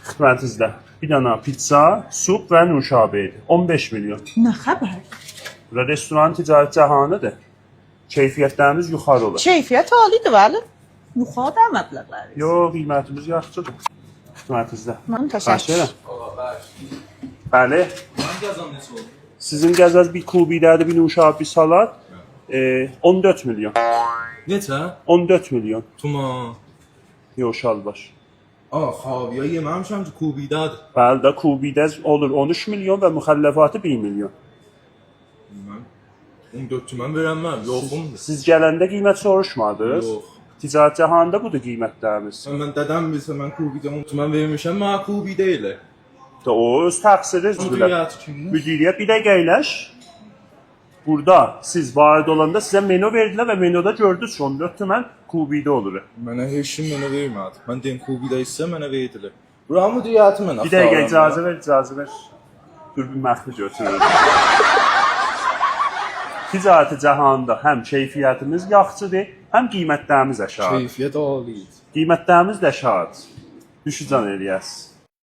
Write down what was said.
Xidmətinizdə bir dənə pizza, sup və nuşabə idi. 15 milyon. Nə xəbər? Bura restoran ticarət cahanıdır. Keyfiyyətlərimiz yuxarı olur. Keyfiyyət alidir bəli. Yuxarıda məbləğləri. Yox, qiymətimiz yaxşıdır. Xidmətinizdə. Mən təşəkkür. Bəli. Mən qəzam neçə oldu? Sizin gəzəz bir kubidədir, bir nuşabə, bir salat. 14 milyon. Neçə? 14 milyon. Tuma. Yox, şalbaş. Xaviyə yeməmişəm ki, kubidədir. Bəli də kubidə olur 13 milyon və müxəlləfatı 1 milyon. Mən 14 tümən verəmməm, yoxumdur. Siz gələndə qiymət soruşmadınız? Yox. Ticarət cahanında budur qiymətlərimiz. Mən dədəm bilsə mən kubidə 10 tümən vermişəm, mənə kubidə elə. O öz təqsiriz. Müdiriyyət kimdir? Müdiriyyət bir dəqiqə əyləş. Burada siz varid olanda sizə menü verdilər və menüdə gördünüz ki 14 tümən kubidə olur. Mənə heç kim mənə vermədi. Mən deyim kubidə isə mənə verdilər. Bura müdiriyyəti mənə Bir dəqiqə icazə ver. Dur bir məxfi götürürüm. Ticarəti cahanda həm keyfiyyətimiz yaxşıdır, həm qiymətlərimiz aşağıdır. Keyfiyyət alidir. Qiymətlərimiz də aşağıdır. Düşüncən eləyəsiz.